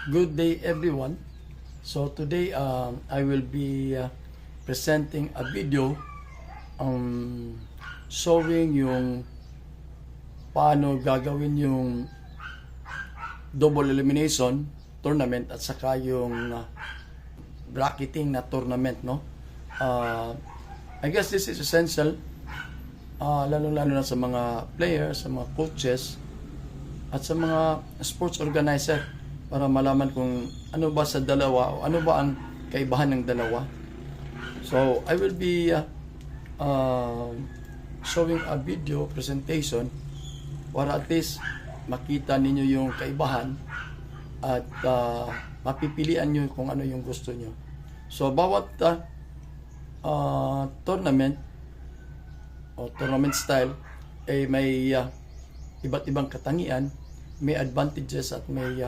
Good day everyone. So today I will be presenting a video showing yung paano gagawin yung double elimination tournament at saka yung bracketing na tournament, no? I guess this is essential lalo-lalo na sa mga players, sa mga coaches at sa mga sports organizer para malaman kung ano ba sa dalawa o ano ba ang kaibahan ng dalawa. So, I will be showing a video presentation para at least makita ninyo yung kaibahan at mapipilian nyo kung ano yung gusto nyo. So, bawat tournament o tournament style ay may iba't ibang katangian, may advantages at may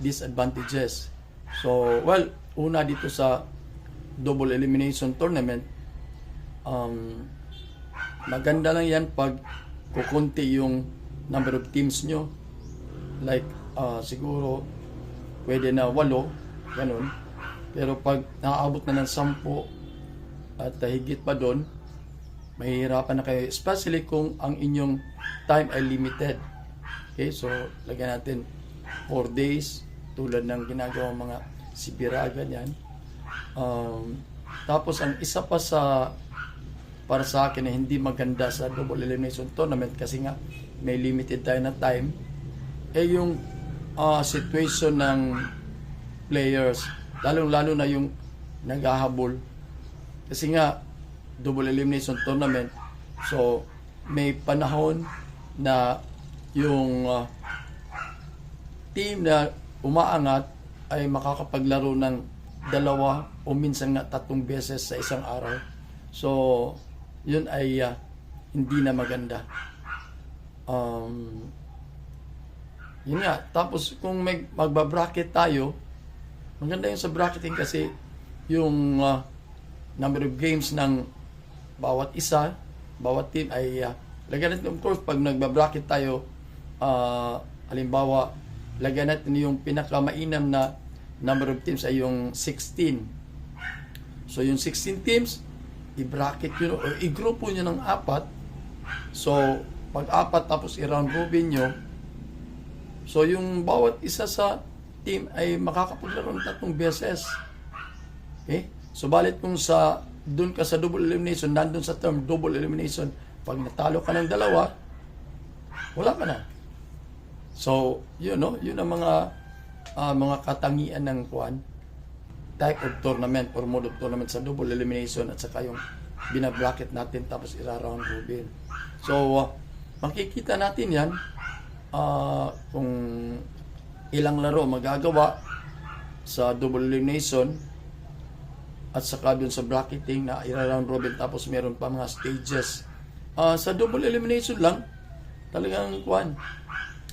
disadvantages. So, well, una dito sa double elimination tournament, maganda lang yan pag kukunti yung number of teams nyo. Like, siguro, pwede na 8, ganun. Pero pag naaabot na ng 10 at higit pa doon, mahihirapan na kayo, especially kung ang inyong time ay limited. Okay, so, lagyan natin 4 days, tulad ng ginagawa mga Sibira, ganyan. Tapos ang isa pa para sa akin na hindi maganda sa double elimination tournament kasi nga may limited tayo na time yung situation ng players, lalong-lalo na yung naghahabol kasi nga double elimination tournament, so may panahon na yung team na umaangat ay makakapaglaro ng 2 o minsan nga 3 beses sa isang araw. So, yun ay hindi na maganda. Yun nga. Tapos, kung magbabracket tayo, maganda yung sa bracketing kasi yung number of games ng bawat isa, bawat team ay lagyan natin, of course, pag nagbabracket tayo, halimbawa, lagyan natin yung pinakamainam na number of teams ay yung 16. So, yung 16 teams, i-bracket nyo, o i-grupo nyo ng 4. So, pag 4 tapos i-round robin nyo, so, yung bawat isa sa team ay makakapaglaro ng 3 beses. Okay? So, balit kung doon ka sa double elimination, nandun sa term double elimination, pag natalo ka ng 2, wala ka na. So, yun ang mga katangian ng type of tournament or mode of tournament sa double elimination at saka yung binabracket natin tapos ira-round robin. So, makikita natin yan kung ilang laro magagawa sa double elimination at saka dun sa bracketing na ira-round robin tapos meron pa mga stages. Sa double elimination lang, talagang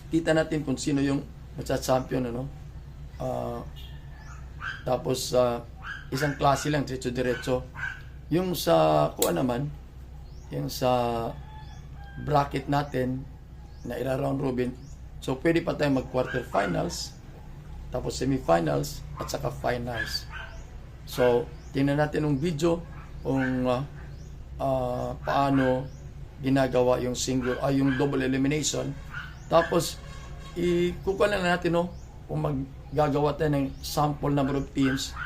kita natin kung sino yung magsa-champion, tapos isang klase lang, diretso-diretso. Yung sa naman, yung sa bracket natin na ira-round robin, so pwede pa tayong mag-quarterfinals, tapos semifinals, at saka finals. So, tingnan natin yung video kung paano ginagawa yung yung double elimination. Tapos, ikukuha na natin kung maggagawa tayo ng sample number of teams.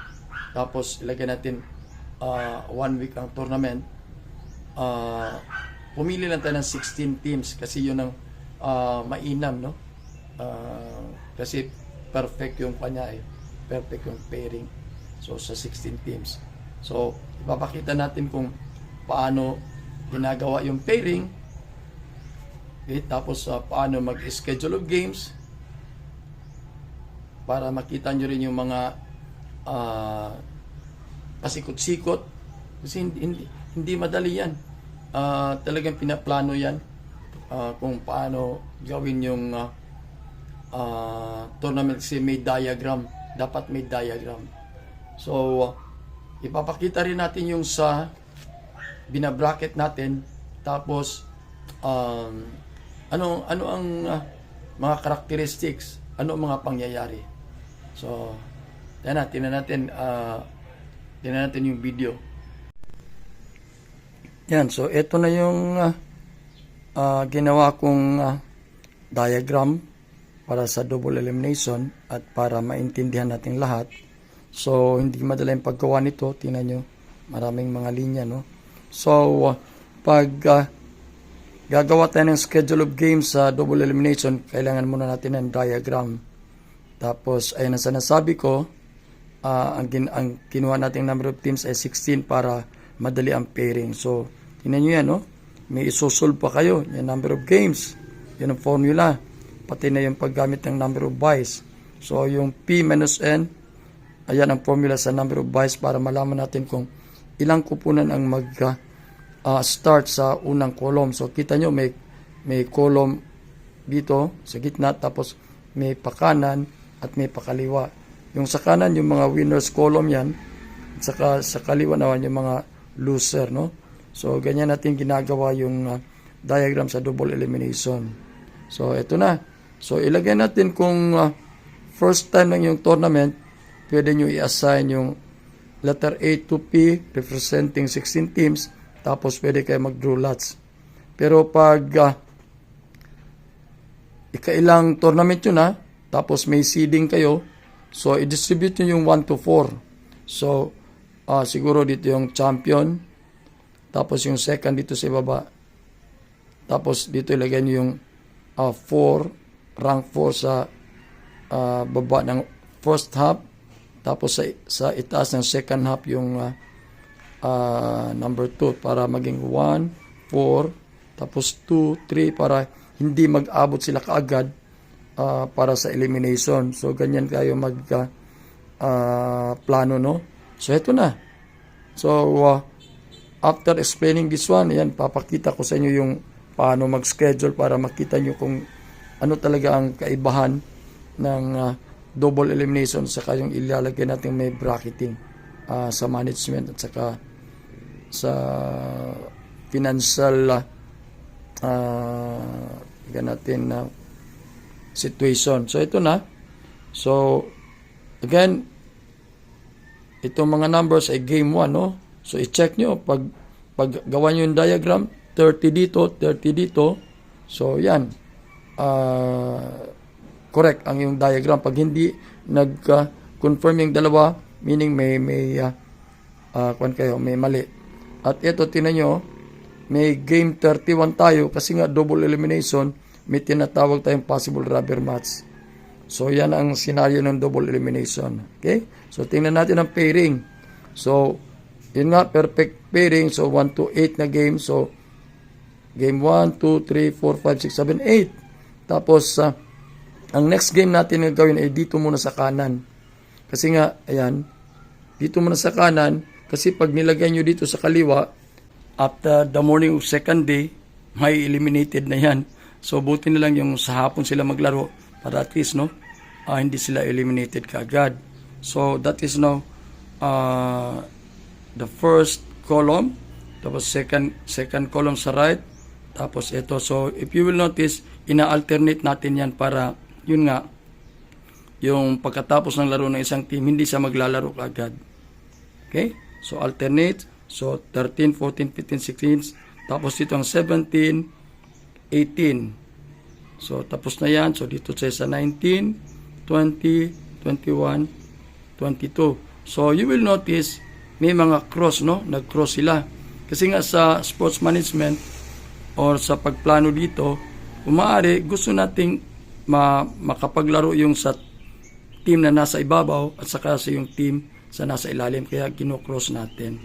Tapos, ilagay natin 1 week ang tournament. Pumili lang tayo ng 16 teams kasi yun ang mainam, kasi perfect yung perfect yung pairing. So, sa 16 teams. So, ipapakita natin kung paano ginagawa yung pairing. Okay, tapos paano mag-schedule of games para makita nyo rin yung mga pasikot-sikot kasi hindi madali yan. Talagang pinaplano yan kung paano gawin yung tournament kasi may diagram, dapat may diagram. So, ipapakita rin natin yung sa binabracket natin, tapos ano ang mga characteristics, ano ang mga pangyayari. So, tingnan natin yung video. Yan, so ito na yung ginawa kong diagram para sa double elimination at para maintindihan natin lahat. So, hindi madala yung paggawa nito. Tingnan nyo, maraming mga linya, no? So, pag gagawa tayo ng schedule of games sa double elimination, kailangan muna natin ng diagram. Tapos, ayun ang sinasabi ko, ang kinuha nating number of teams ay 16 para madali ang pairing. So, tingnan nyo yan, no? May isusolve pa kayo. Yung number of games. Yan ang formula. Pati na yung paggamit ng number of buys. So, yung P minus N, ayan ang formula sa number of buys para malaman natin kung ilang kupunan ang start sa unang column. So, kita nyo, may column dito sa gitna, tapos may pakanan at may pakaliwa. Yung sa kanan, yung mga winners column yan, at saka sa kaliwa naman yung mga loser, no? So, ganyan natin ginagawa yung diagram sa double elimination. So, ito na. So, ilagay natin kung first time lang yung tournament, pwede nyo i-assign yung letter A to P representing 16 teams, tapos pwede kayo mag-draw lots. Pero pag ikailang tournament yun tapos may seeding kayo, so i-distribute nyo yung 1 to 4. So, siguro dito yung champion, tapos yung second dito sa ibaba, tapos dito ilagay nyo yung 4, rank 4 sa baba ng first half, tapos sa itaas ng second half yung number 2 para maging 1, 4, tapos 2, 3 para hindi mag-abot sila kaagad para sa elimination. So, ganyan kayo plano, no? So, ito na. So, after explaining this one, yan, papakita ko sa inyo yung paano mag-schedule para makita nyo kung ano talaga ang kaibahan ng double elimination, saka yung ilalagay natin may bracketing sa management at saka sa financial situation. So, ito na. So, again, itong mga numbers ay game 1, no? So, i-check nyo. Pag gawa nyo yung diagram, 30 dito, 30 dito. So, yan. Correct ang yung diagram. Pag hindi nag-confirm yung dalawa, meaning may mali. At ito, tinan nyo, may game 31 tayo kasi nga double elimination, may tinatawag tayong possible rubber match. So, yan ang scenario ng double elimination. Okay? So, tingnan natin ang pairing. So, yun nga, perfect pairing. So, 1 to 8 na game. So, game 1, 2, 3, 4, 5, 6, 7, 8. Tapos, ang next game natin na gawin ay dito muna sa kanan. Kasi nga, ayan, dito muna sa kanan. Kasi pag nilagay nyo dito sa kaliwa, after the morning of second day, may eliminated na yan. So, buti na lang yung sa hapon sila maglaro para at least, no, hindi sila eliminated kaagad. So, that is now the first column. Tapos, second column sa right. Tapos, ito. So, if you will notice, ina-alternate natin yan para, yun nga, yung pagkatapos ng laro ng isang team, hindi siya maglalaro kaagad. Okay? So, alternate. So, 13, 14, 15, 16. Tapos, dito ang 17, 18. So, tapos na yan. So, dito sa 19, 20, 21, 22. So, you will notice, may mga cross, no? Nag-cross sila. Kasi nga sa sports management or sa pagplano dito, umaari, gusto nating makapaglaro yung sa team na nasa ibabaw at saka sa yung team sa nasa ilalim. Kaya kino-cross natin.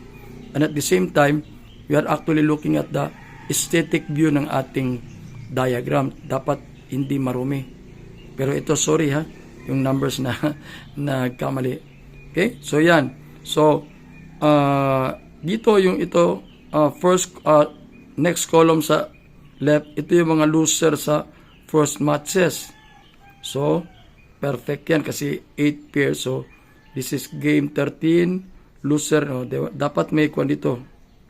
And at the same time, we are actually looking at the aesthetic view ng ating diagram. Dapat hindi marumi. Pero ito, sorry yung numbers na nagkamali. Okay? So, yan. So, dito yung ito, next column sa left, ito yung mga loser sa first matches. So, perfect yan kasi 8 pairs. So, this is game 13. Loser, no? Dapat may kwan dito.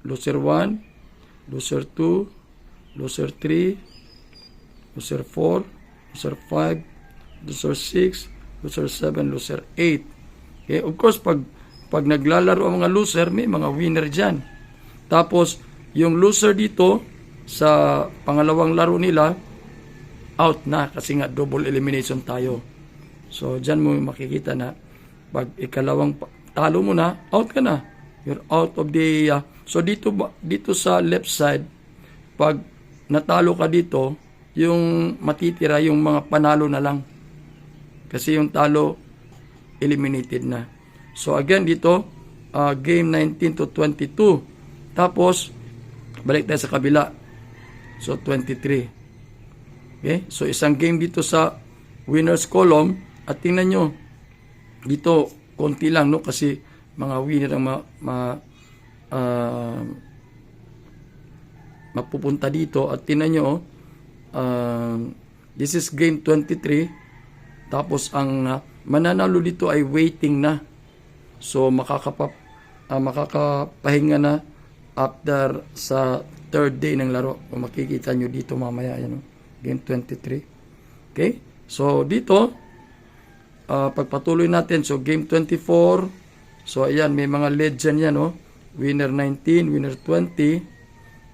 Loser 1, loser 2, loser 3, loser 4, loser 5, loser 6, loser 7, loser 8. Okay, of course, pag naglalaro ang mga loser, may mga winner dyan. Tapos, yung loser dito, sa pangalawang laro nila, out na kasi nga double elimination tayo. So, dyan mo makikita na pag ikalawang talo mo na, out ka na. You're out of the... so, dito sa left side, pag natalo ka dito, yung matitira, yung mga panalo na lang. Kasi yung talo, eliminated na. So, again, dito, game 19 to 22. Tapos, balik tayo sa kabila. So, 23. Okay? So, isang game dito sa winners column. At tingnan nyo, dito, konti lang, no? Kasi, mga winner ang mapupunta dito. At tingnan nyo, this is game 23. Tapos, ang mananalo dito ay waiting na. So, makakapahinga na after sa third day ng laro. Kung makikita nyo dito mamaya, yan, no? Game 23. Okay? So, dito, pagpatuloy natin. So, game 24. So, ayan, may mga legend yan, no? Winner 19, winner 20.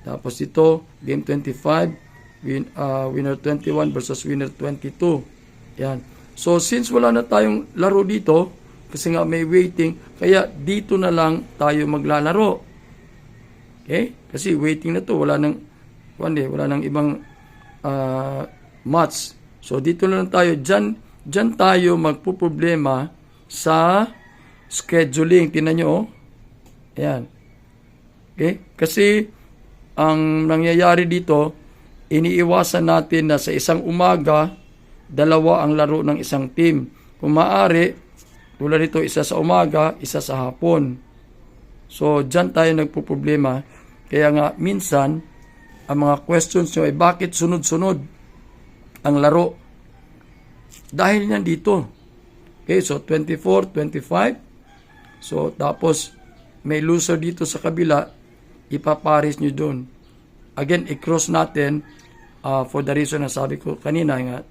Tapos ito, game 25, winner 21 versus winner 22. Yan. So, since wala na tayong laro dito, kasi nga may waiting, kaya dito na lang tayo maglalaro. Okay? Kasi waiting na to, wala nang ibang match. So, dito na lang tayo. Diyan tayo magpuproblema sa scheduling. Tingnan nyo, oh. Ayan. Okay? Kasi, ang nangyayari dito, iniiwasan natin na sa isang umaga, dalawa ang laro ng isang team. Kung maaari, tulad nito, isa sa umaga, isa sa hapon. So, dyan tayo nagpuproblema. Kaya nga, minsan, ang mga questions nyo ay bakit sunod-sunod ang laro? Dahil yan dito. Okay, so 24, 25. So, tapos, may loser dito sa kabila, ipaparis nyo dun. Again, i-cross natin for the reason na sabi ko kanina nga,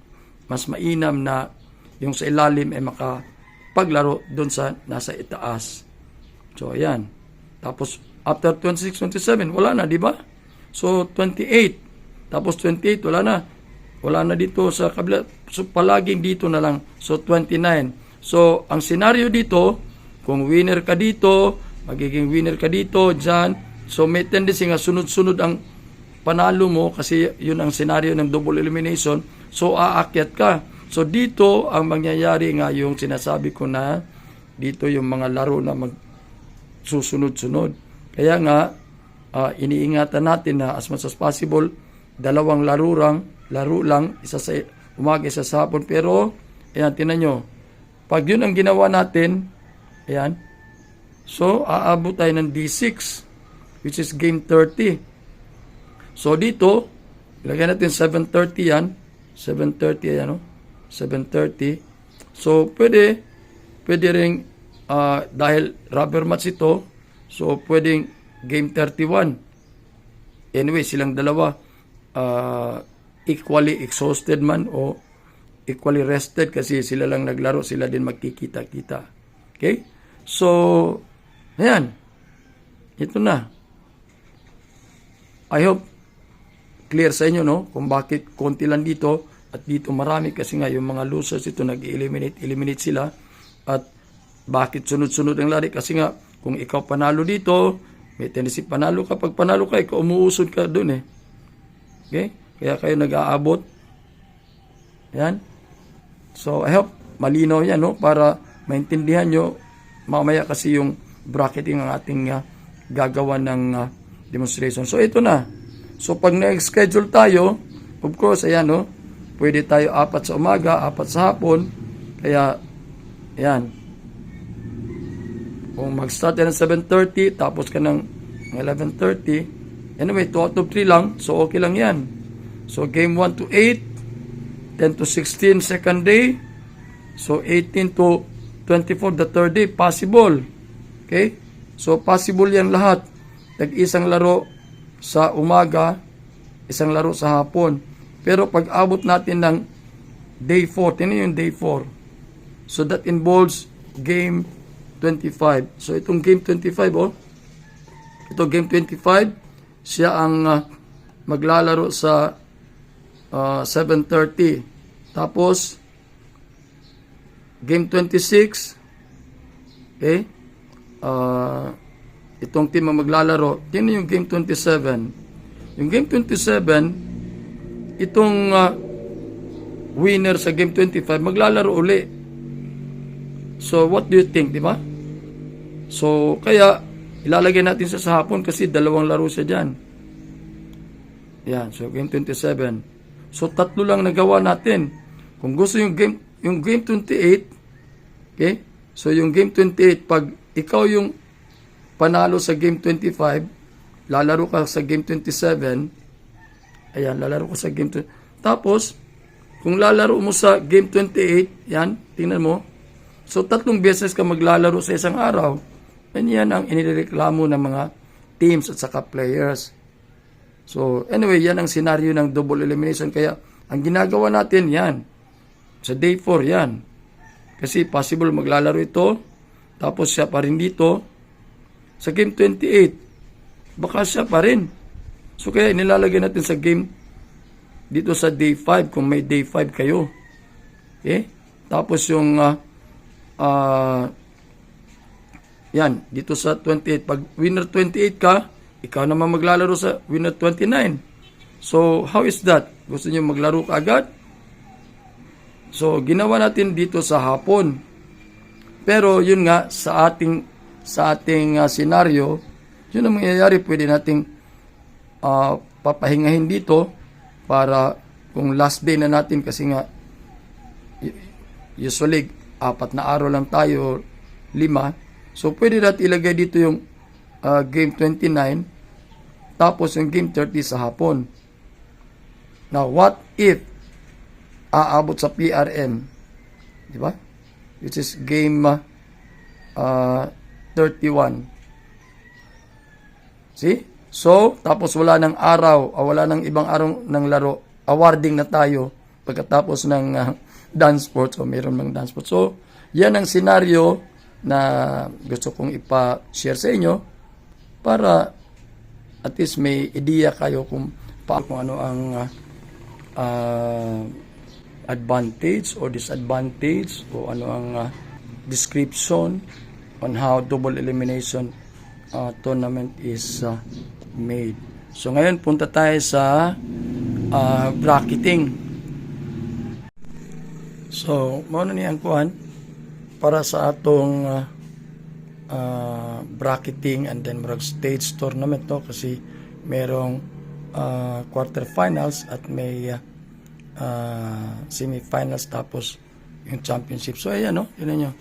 mas mainam na yung sa ilalim ay makapaglaro dun sa nasa itaas. So, ayan. Tapos, after 26, 27, wala na, di ba? So, 28. Tapos, 28, wala na. Wala na dito sa kabila. So, palaging dito na lang. So, 29. So, ang senaryo dito, kung winner ka dito, magiging winner ka dito, dyan. So, may tendency nga sunod-sunod ang panalo mo kasi yun ang senaryo ng double elimination. So, aakyat ka. So, dito ang mangyayari nga yung sinasabi ko na dito yung mga laro na magsusunod-sunod. Kaya nga, iniingatan natin na as much as possible, dalawang laro lang, isa sa umaga, isa sa hapon. Pero, ayan, tinan nyo, pag yun ang ginawa natin, ayan, so, aabot tayo ng D6, which is game 30. So, dito, ilagay natin 7:30 yan. 7:30, ayan, no? 7:30. So, pwede rin, dahil rubber match ito, so, pwedeng game 31. Anyway, silang dalawa, equally exhausted man o equally rested kasi sila lang naglaro, sila din magkikita-kita. Okay? So, ayan. Ito na. I hope clear sa inyo, no? Kung bakit konti lang dito at dito marami kasi nga yung mga losers ito nag-eliminate sila at bakit sunod-sunod ang lari kasi nga kung ikaw panalo dito, may tendency panalo ka. Pag panalo ka, ikaw umuusod ka dun eh. Okay? Kaya kayo nag-aabot. Ayan. So, I hope malinaw yan, no? Para maintindihan nyo mamaya kasi yung bracketing ang ating gagawa ng demonstration. So, ito na. So, pag na-schedule tayo, of course, ayan, no? Pwede tayo 4 sa umaga, 4 sa hapon. Kaya, ayan. Kung mag-start yan ng 7:30, tapos ka ng 11:30, anyway, 2 out of 3 lang, so okay lang yan. So, game 1 to 8, 10 to 16, second day, so 18 to 24, the third day, possible. Okay? So, possible yan lahat. Tag-isang laro sa umaga, isang laro sa hapon. Pero pag abot natin ng day 4, tinan yung day 4. So that involves game 25. So itong game 25, ito game 25, siya ang maglalaro sa 7:30. Tapos game 26, okay? Itong team ang maglalaro. Tingnan yung game 27. Yung game 27, itong winner sa game 25 maglalaro uli. So what do you think, di ba? So kaya ilalagay natin sa hapon kasi dalawang laro siya diyan. Yan, so game 27. So tatlo lang nagawa natin. Kung gusto yung game 28, okay? So yung game 28, pag ikaw yung panalo sa game 25, lalaro ka sa game 27. Ayan, lalaro ka sa game 20. Tapos kung lalaro mo sa game 28, yan, tingnan mo. So tatlong beses ka maglalaro sa isang araw. And yan ang inireklamo ng mga teams at saka players. So, anyway, yan ang senaryo ng double elimination. Kaya, ang ginagawa natin, yan. Sa day 4, yan. Kasi possible maglalaro ito. Tapos siya pa rin dito. Sa game 28, baka siya pa rin. So, kaya inilalagay natin sa game dito sa day 5, kung may day 5 kayo. Okay? Tapos yung yan, dito sa 28. Pag winner 28 ka, ikaw naman maglalaro sa winner 29. So, how is that? Gusto niyo maglaro ka agad? So, ginawa natin dito sa hapon. Pero, yun nga, sa ating senaryo, yun ang mangyayari. Pwede nating papahingahin dito para kung last day na natin kasi nga usually 4 na araw lang tayo, 5. So, pwede natin ilagay dito yung game 29, tapos yung game 30 sa hapon. Now, what if aabot sa PRM? Di ba? Which is game 31. See? So, tapos wala ng araw, wala ng ibang araw ng laro, awarding na tayo pagkatapos ng dance sports o mayroon ng dance sports. So, yan ang senaryo na gusto kong ipa-share sa inyo para at least may idea kayo kung ano ang advantage or disadvantage o ano ang description on how double elimination tournament is made. So ngayon punta tayo sa bracketing. So, mauna niya ang kuhan para sa atong bracketing and then stage tournament to kasi merong quarterfinals at may semifinals tapos yung championship. So, ayan, no? Yun nyo.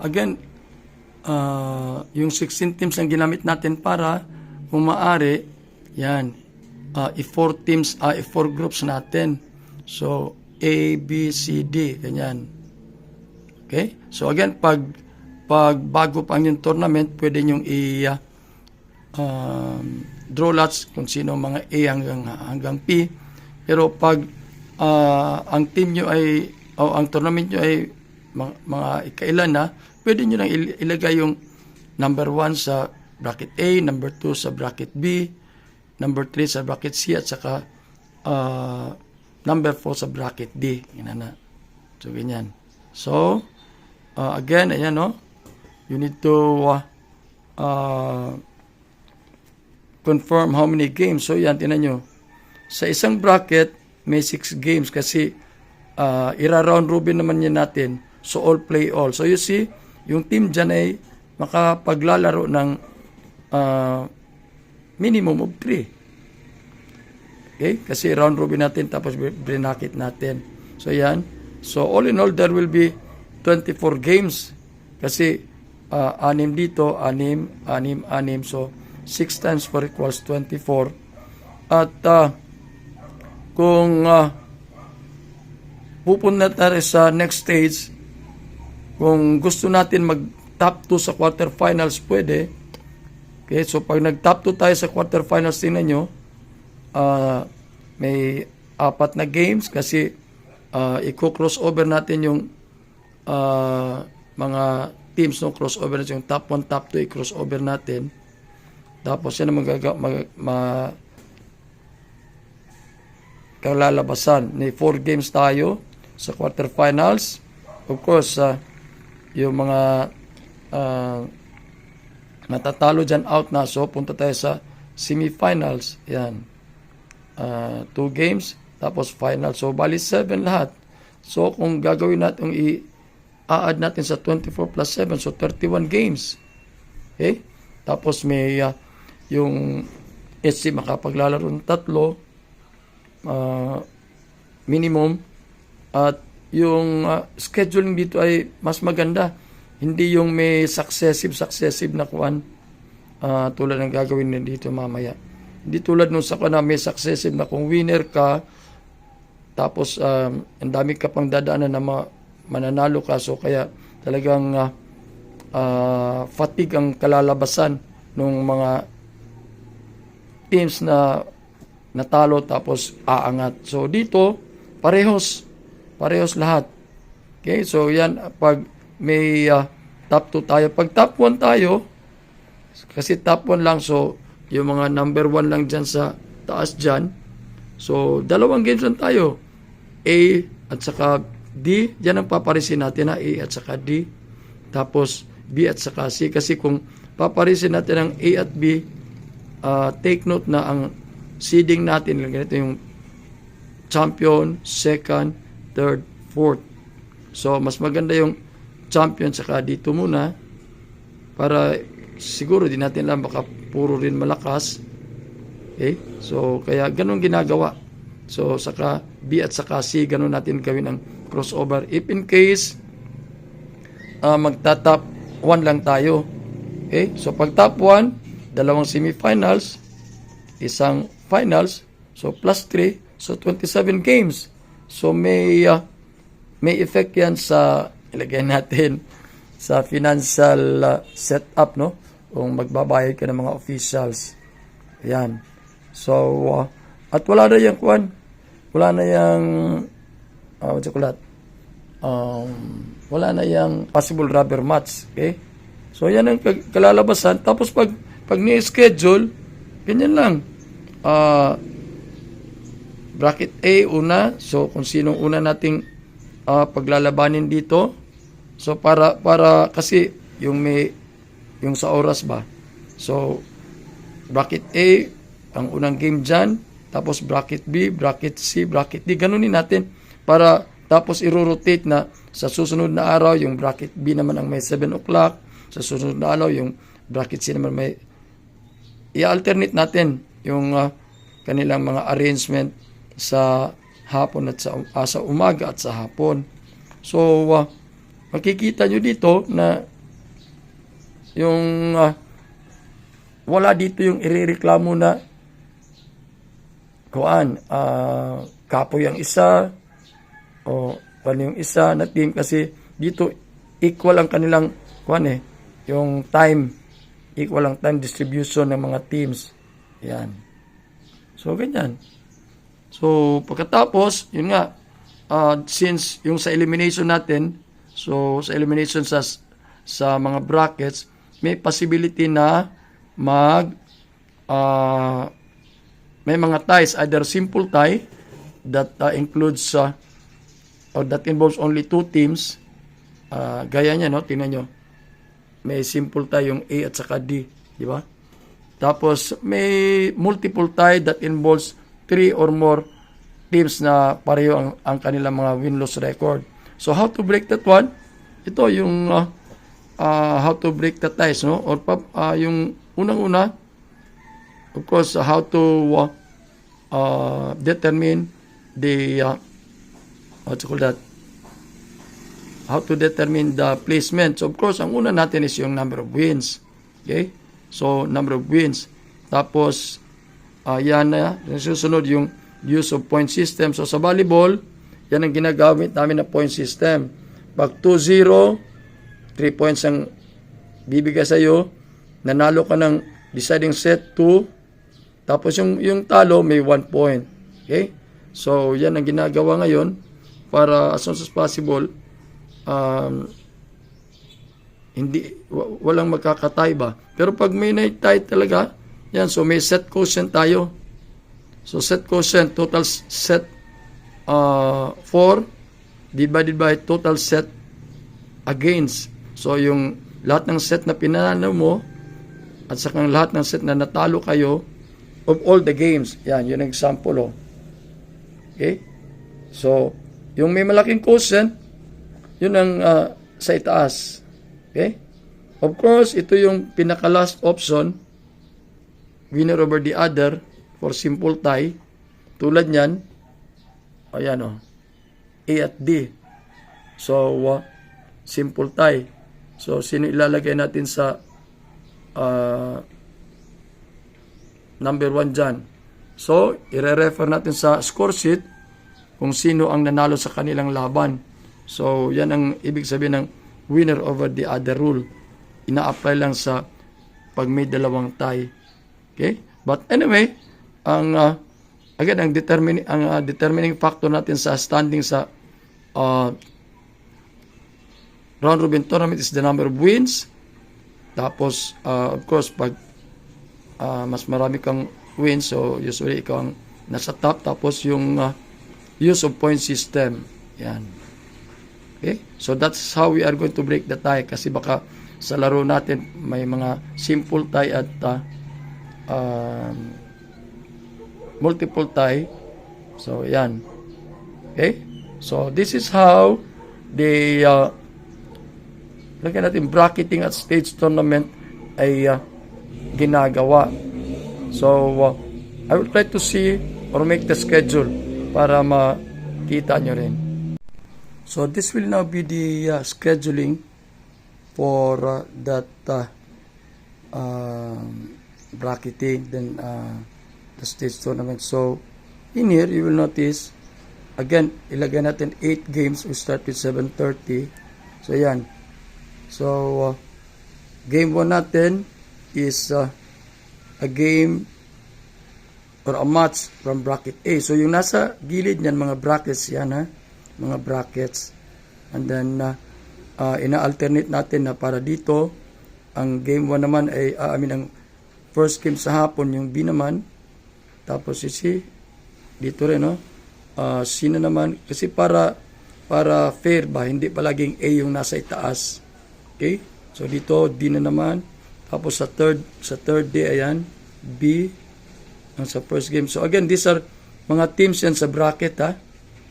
Again, yung 16 teams ang ginamit natin para kung maaari, yan, i-4 teams, i-4 groups natin. So, A, B, C, D, ganyan. Okay? So again, pag bago pa yung tournament, pwede nyong draw lots kung sino mga A hanggang P. Pero pag ang team nyo ay, ang tournament nyo ay mga ikailan na, pwede nyo lang ilagay yung number 1 sa bracket A, number 2 sa bracket B, number 3 sa bracket C, at saka number 4 sa bracket D. Yan na. So, ganyan. So, again, ayan, no? You need to confirm how many games. So, yan, tinan nyo. Sa isang bracket, may 6 games kasi ira-round robin naman yan natin. So, all play all. So, you see, yung team dyan ay makapaglalaro ng minimum of 3. Okay? Kasi round robin natin tapos brinakit natin. So, yan. So, all in all, there will be 24 games. Kasi, 6 dito, 6. So, 6 times 4 equals 24. At, kung pupunta tayo sa next stage, kung gusto natin mag-top 2 sa quarterfinals, pwede. Okay? So, pag nag-top 2 tayo sa quarterfinals, tingnan nyo, may 4 na games kasi i-crossover natin yung mga teams no crossover natin, yung top 1, top 2 crossover natin. Tapos yan ang kalalabasan. May 4 games tayo sa quarterfinals. Of course, yung mga natatalo dyan out na. So, punta tayo sa semifinals. Yan. 2 games. Tapos final. So, bali 7 lahat. So, kung gagawin natin, i-add natin sa 24 plus 7. So, 31 games. Okay? Tapos, may yung SC makapaglalaro ng 3 minimum. At yung scheduling dito ay mas maganda. Hindi yung may successive na kuan tulad ng gagawin din dito mamaya. Hindi tulad nung sa na may successive na kung winner ka, tapos ang dami ka pang dadaanan na mananalo ka. So kaya talagang fatigue ang kalalabasan ng mga teams na natalo tapos aangat. So dito, parehos lahat. Okay, so yan, pag may top 2 tayo. Pag top 1 tayo, kasi top 1 lang, so yung mga number 1 lang dyan sa taas dyan. So, 2 games lang tayo. A at saka D, yan ang paparisin natin na A at saka D. Tapos B at saka C. Kasi kung paparisin natin ang A at B, take note na ang seeding natin, ganito yung champion, second, third, fourth. So, mas maganda yung champion saka dito muna para siguro din natin lang baka puro rin malakas. Okay? So, kaya ganun ginagawa. So, saka B at saka C, ganun natin gawin ang crossover. If in case magta-top 1 lang tayo. Okay? So, pag top 1, 2 semifinals, 1 finals, so plus 3, so 27 games. So may effect yan sa ilagay natin sa financial setup, no? Kung magbabayad ka ng mga officials. Ayan. So at wala na yung kuan. Wala na yung wala na yung possible rubber match, okay? So yan ang kalalabasan. Tapos pag ni-schedule, ganyan lang. Bracket A una. So kung sinong una nating paglalabanin dito. So para kasi yung sa oras ba. So bracket A ang unang game diyan, tapos bracket B, bracket C, bracket D, ganunin natin para tapos i-rotate na sa susunod na araw yung bracket B naman ang may 7 o'clock, sa susunod na araw yung bracket C naman may i-alternate natin yung kanilang mga arrangement sa hapon at sa umaga at sa hapon. So, makikita nyo dito na yung wala dito yung irereklamo na kapoy ang isa o ano yung isa na team, kasi dito equal ang kanilang yung time, equal ang time distribution ng mga teams. Yan. So, ganyan. So, pagkatapos, yun nga, since yung sa elimination natin, so, sa elimination sa mga brackets, may possibility na may mga ties, either simple tie, that includes, or that involves only 2 teams, gaya niya, no? Tingnan nyo. May simple tie yung A at saka D, di ba? Tapos, may multiple tie that involves 3 or more teams na pareho ang kanilang mga win-loss record. So, how to break that one? Ito yung how to break the ties, no? Or yung unang-una, of course, how to determine the how to determine the placement. So, of course, ang una natin is yung number of wins. Okay? So, number of wins. Tapos, yan na. Susunod yung use of point system. So, sa volleyball, yan ang ginagamit namin na point system. Pag 2-0, 3 points ang bibigay sa'yo. Nanalo ka ng deciding set 2. Tapos, yung talo, may 1 point. Okay? So, yan ang ginagawa ngayon para as soon as possible, um, walang magkakatay ba. Pero pag may naitay talaga, yan, so may set quotient tayo. So set quotient, total set 4 divided by total set against. So yung lahat ng set na pinanalo mo at saka lahat ng set na natalo kayo of all the games. Yan, yun ang example. Oh. Okay? So, yung may malaking quotient, yun ang sa itaas. Okay? Of course, ito yung pinaka-last option, winner over the other, for simple tie. Tulad niyan, ayan o, A at D. So, simple tie. So, sino ilalagay natin sa number 1 dyan? So, i-refer natin sa score sheet kung sino ang nanalo sa kanilang laban. So, yan ang ibig sabihin ng winner over the other rule. Ina-apply lang sa pag may dalawang tie. Okay? But anyway, ang determining factor natin sa standing sa round robin tournament is the number of wins. Tapos, of course, pag mas marami kang wins, so usually ikaw ang nasa top. Tapos yung use of point system. Yan. Okay? So that's how we are going to break the tie. Kasi baka sa laro natin may mga simple tie at multiple tie. So yan. Okay? So this is how the lagyan natin bracketing at stage tournament ay ginagawa. So I will try to see or make the schedule para makita nyo rin. So this will now be the scheduling for that bracketing, then the stage tournament. So in here you will notice again, ilagay natin 8 games. We start with 7:30. So yan. So game 1 natin is a game or a match from bracket A. So yung nasa gilid niyan, mga brackets yan, ha, mga brackets. And then ina-alternate natin na para dito ang game 1 naman ay ang first game sa hapon yung B naman, tapos si C dito rin, no, C na naman, kasi para fair ba, hindi palaging A yung nasa itaas. Okay, so dito D na naman, tapos sa third day ayan B ang sa first game. So again, these are mga teams yan sa bracket, ha,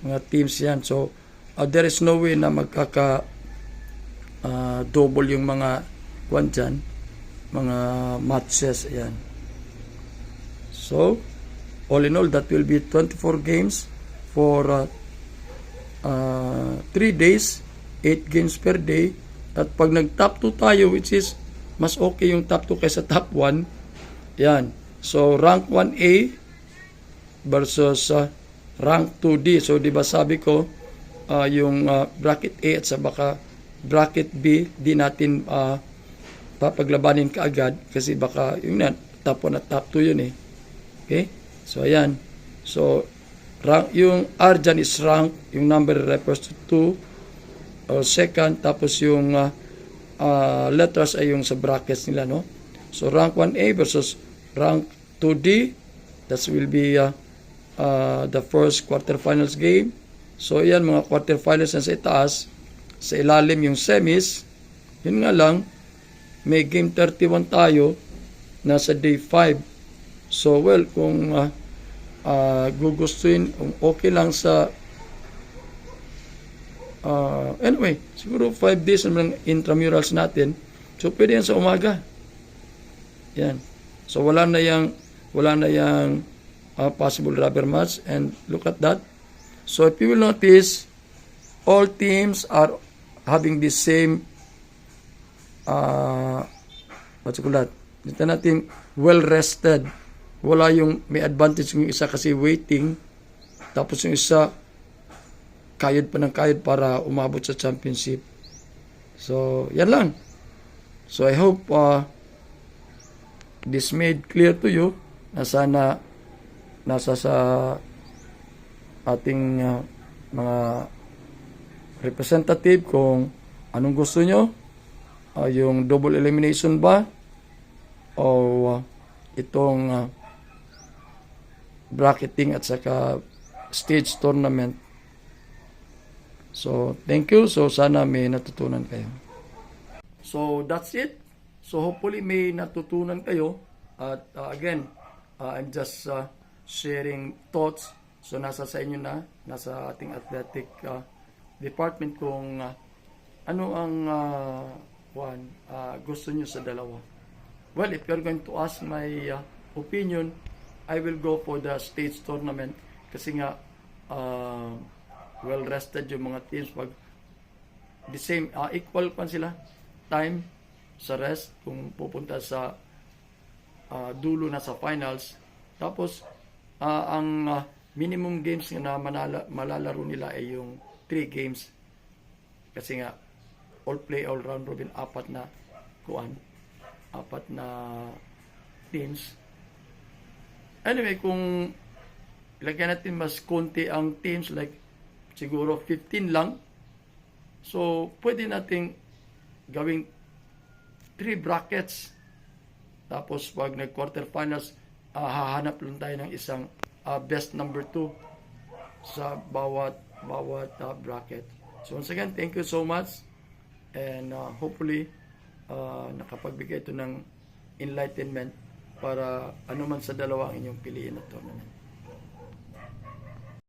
mga teams yan. So there is no way na magkaka double yung mga kwan dyan, mga matches. Ayan. So all in all, that will be 24 games for 3 days, 8 games per day. At pag nag top 2 tayo, which is mas okay yung top 2 kaysa top 1, yan. So rank 1A versus rank 2D. So di ba sabi ko yung bracket A at sa baka bracket B, di natin papaglabanin kaagad kasi baka yung top 1 at top 2 yun, eh. Okay? So ayan. So rank, yung R dyan is rank, yung number refers to 2 or second, tapos yung letters ay yung sa brackets nila, no? So rank 1A versus rank 2D, that will be the first quarterfinals game. So yan, mga quarterfinals na sa itaas. Sa ilalim yung semis. Yun nga lang, may game 31 tayo nasa day 5. So well, kung gugustuhin, okay lang sa anyway, siguro 5 days naman intramurals natin. So pwede yan sa umaga. Yan. So wala na yang possible rubber match, and look at that. So if you will notice, all teams are having the same what's it called? Dito natin well rested. Wala yung may advantage yung isa kasi waiting, tapos yung isa kayod pa ng kayod para umabot sa championship. So yan lang. So I hope this made clear to you na sana nasa sa ating mga representative kung anong gusto nyo. Yung double elimination ba? O itong bracketing at saka stage tournament. So, thank you. So, sana may natutunan kayo. So, that's it. So, hopefully may natutunan kayo. At again, I'm just sharing thoughts. So, nasa sa inyo na, nasa ating athletic department kung ano ang gusto nyo sa dalawa. Well, if you're going to ask my opinion, I will go for the stage tournament kasi nga well-rested yung mga teams pag the same, equal pa sila time sa rest kung pupunta sa dulo na sa finals. Tapos ang minimum games na malalaro nila ay yung 3 games kasi nga all play all round robin, apat na teams. Anyway, kung ilagyan natin mas konti ang teams, like siguro 15 lang, so pwede nating gawing 3 brackets. Tapos pag nag-quarterfinals, hahanap lang tayo ng isang best number 2 sa bawat bracket. So once again, thank you so much. And hopefully, nakapagbigay ito ng enlightenment para anuman sa dalawa ang inyong piliin na tournament.